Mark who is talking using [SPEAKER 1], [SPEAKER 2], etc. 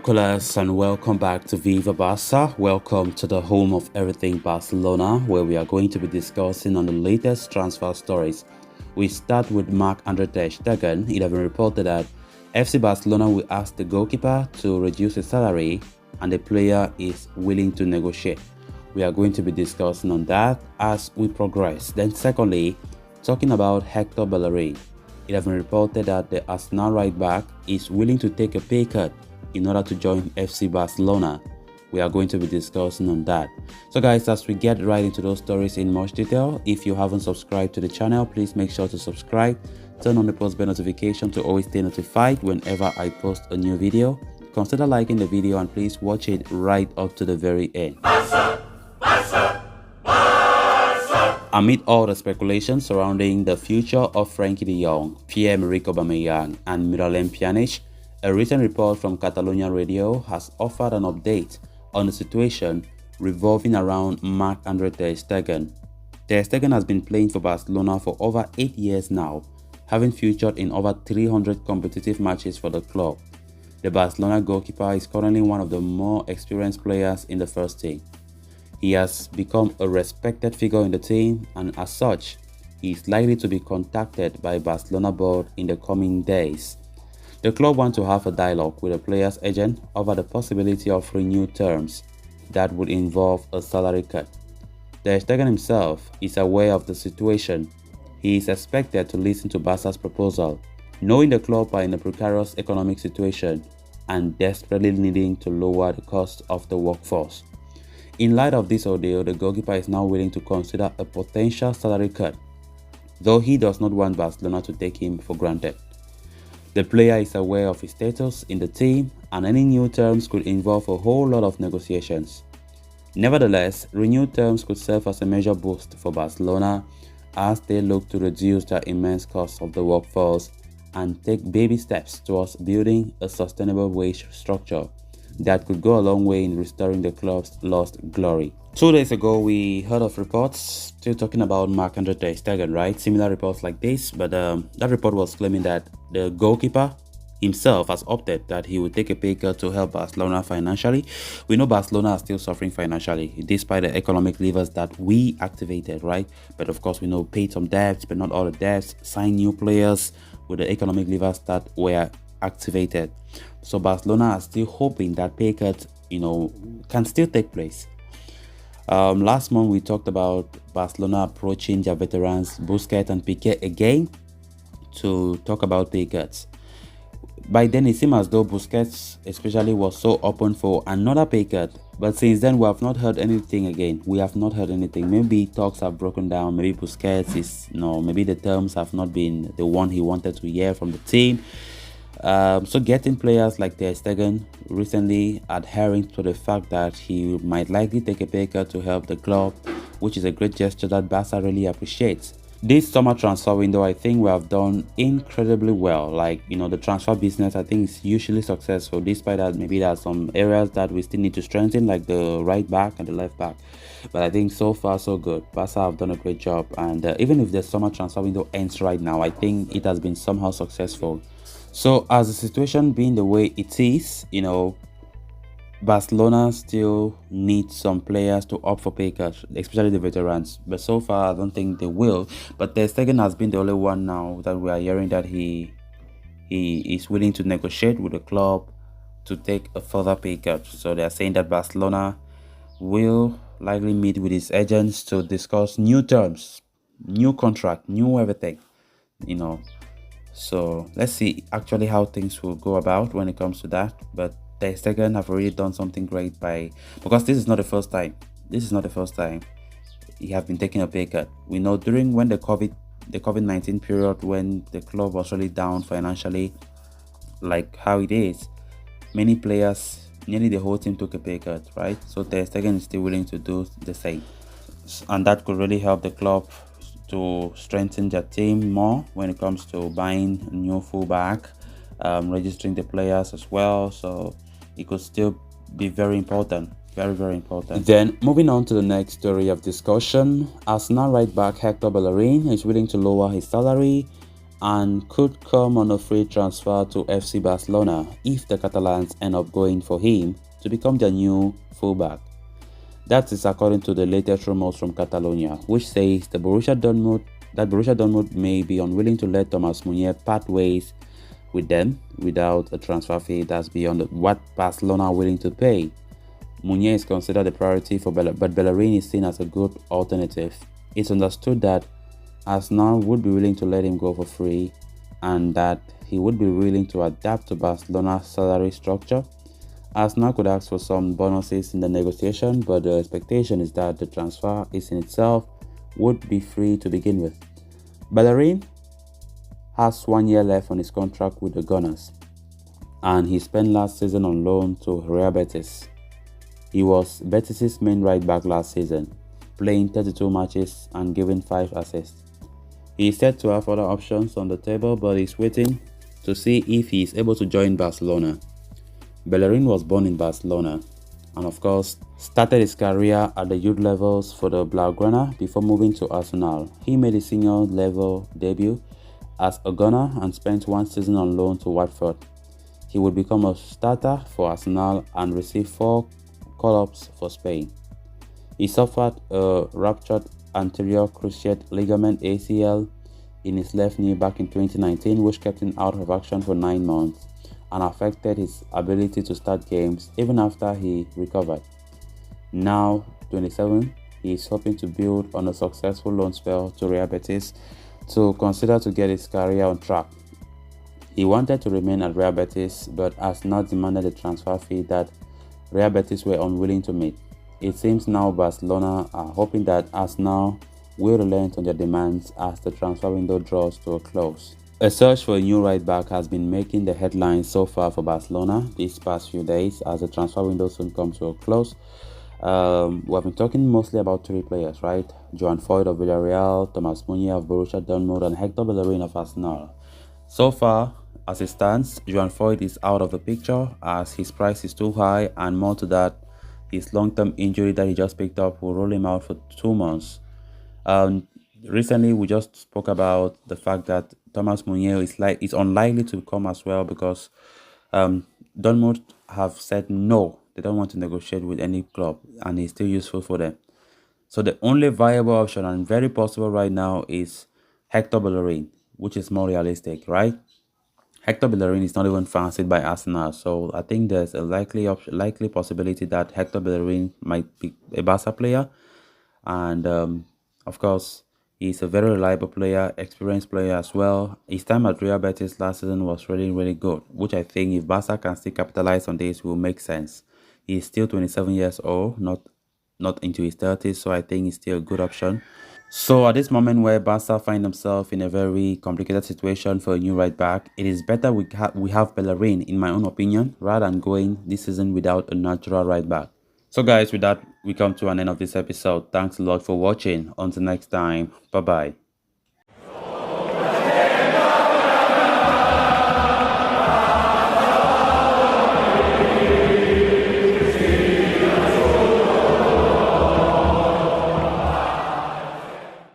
[SPEAKER 1] binoculars and welcome back to Viva Barca. Welcome to the home of everything Barcelona, where we are going to be discussing on the latest transfer stories. We start with Marc-Andre ter Stegen. It has been reported that FC Barcelona will ask the goalkeeper to reduce his salary and the player is willing to negotiate. We are going to be discussing on that as we progress. Then secondly, talking about Hector Bellerin. It has been reported that the Arsenal right back is willing to take a pay cut in order to join FC Barcelona. We are going to be discussing on that. So guys, as we get right into those stories in much detail, if you haven't subscribed to the channel, please make sure to subscribe. Turn on the post bell notification to always stay notified whenever I post a new video. Consider liking the video and please watch it right up to the very end. Amid all the speculation surrounding the future of Frenkie de Jong, Pierre-Emerick Aubameyang and Miralem Pjanic, a recent report from Catalonia Radio has offered an update on the situation revolving around Marc-Andre ter Stegen. Ter Stegen has been playing for Barcelona for over 8 years now, having featured in over 300 competitive matches for the club. The Barcelona goalkeeper is currently one of the more experienced players in the first team. He has become a respected figure in the team, and as such, he is likely to be contacted by Barcelona board in the coming days. The club wants to have a dialogue with the player's agent over the possibility of renewed terms that would involve a salary cut. Ter Stegen himself is aware of the situation. He is expected to listen to Barca's proposal, knowing the club are in a precarious economic situation and desperately needing to lower the cost of the workforce. In light of this ordeal, the goalkeeper is now willing to consider a potential salary cut, though he does not want Barcelona to take him for granted. The player is aware of his status in the team, and any new terms could involve a whole lot of negotiations. Nevertheless, renewed terms could serve as a major boost for Barcelona as they look to reduce the immense cost of the workforce and take baby steps towards building a sustainable wage structure that could go a long way in restoring the club's lost glory. 2 days ago, we heard of reports still talking about Marc-Andre ter Stegen, right? Similar reports like this, but that report was claiming that the goalkeeper himself has opted that he would take a pay cut to help Barcelona financially. We know Barcelona are still suffering financially, despite the economic levers that we activated, right? But of course, we know paid some debts, but not all the debts, sign new players with the economic levers that were activated. So Barcelona are still hoping that pay cut, can still take place. Last month we talked about Barcelona approaching their veterans Busquets and Piqué again to talk about pay cuts. By then it seemed as though Busquets especially was so open for another pay cut, but since then we have not heard anything again. We have not heard anything. Maybe talks have broken down. Maybe Busquets is maybe the terms have not been the one he wanted to hear from the team. So getting players like ter Stegen recently adhering to the fact that he might likely take a pay cut to help the club, which is a great gesture that Barca really appreciates. This summer transfer window, I think we have done incredibly well. The transfer business, I think, is usually successful, despite that maybe there are some areas that we still need to strengthen, like the right back and the left back. But I think so far so good. Barca have done a great job, and even if the summer transfer window ends right now, I think it has been somehow successful. So as the situation being the way it is, Barcelona still needs some players to opt for pay cuts, especially the veterans. But so far, I don't think they will. But ter Stegen has been the only one now that we are hearing that he is willing to negotiate with the club to take a further pay cut. So they are saying that Barcelona will likely meet with his agents to discuss new terms, new contract, new everything, So let's see actually how things will go about when it comes to that. But ter Stegen have already done something great because this is not the first time. He have been taking a pay cut. We know during when the COVID-19 period, when the club was really down financially, like how it is, many players, nearly the whole team took a pay cut, right? So ter Stegen is still willing to do the same, and that could really help the club to strengthen their team more when it comes to buying a new fullback, registering the players as well. So it could still be very important, very important. Then moving on to the next story of discussion, Arsenal right back Hector Bellerin is willing to lower his salary and could come on a free transfer to FC Barcelona if the Catalans end up going for him to become their new fullback. That is according to the latest rumors from Catalonia, which says Borussia Dortmund may be unwilling to let Thomas Meunier part ways with them without a transfer fee that's beyond what Barcelona are willing to pay. Meunier is considered a priority but Bellerin is seen as a good alternative. It's understood that Arsenal would be willing to let him go for free and that he would be willing to adapt to Barcelona's salary structure. Arsenal could ask for some bonuses in the negotiation, but the expectation is that the transfer is in itself would be free to begin with. Bellerin has 1 year left on his contract with the Gunners, and he spent last season on loan to Real Betis. He was Betis' main right back last season, playing 32 matches and giving 5 assists. He is said to have other options on the table, but is waiting to see if he is able to join Barcelona. Bellerin was born in Barcelona and of course started his career at the youth levels for the Blaugrana before moving to Arsenal. He made his senior level debut as a gunner and spent 1 season on loan to Watford. He would become a starter for Arsenal and receive 4 call-ups for Spain. He suffered a ruptured anterior cruciate ligament ACL in his left knee back in 2019, which kept him out of action for 9 months and affected his ability to start games even after he recovered. Now 27, he is hoping to build on a successful loan spell to Real Betis to consider to get his career on track. He wanted to remain at Real Betis but has not demanded a transfer fee that Real Betis were unwilling to meet. It seems now Barcelona are hoping that Arsenal will relent on their demands as the transfer window draws to a close. A search for a new right back has been making the headlines so far for Barcelona these past few days as the transfer window soon comes to a close. We have been talking mostly about 3 players, right? Joan Foyth of Villarreal, Thomas Meunier of Borussia Dortmund, and Hector Bellerin of Arsenal. So far, as it stands, Joan Foyth is out of the picture as his price is too high, and more to that, his long-term injury that he just picked up will roll him out for 2 months. Recently, we just spoke about the fact that Thomas Meunier is unlikely to come as well because Dortmund have said no, they don't want to negotiate with any club, and he's still useful for them. So the only viable option and very possible right now is Hector Bellerin, which is more realistic, right? Hector Bellerin is not even fancied by Arsenal, so I think there's a likely possibility that Hector Bellerin might be a Barca player, and of course, he's a very reliable player, experienced player as well. His time at Real Betis last season was really good, which I think if Barca can still capitalize on this will make sense. He's still 27 years old, not into his 30s, so I think he's still a good option. So at this moment where Barca find themselves in a very complicated situation for a new right back, it is better we have Bellerin, in my own opinion, rather than going this season without a natural right back. So guys, with that, we come to an end of this episode. Thanks a lot for watching. Until next time, bye bye.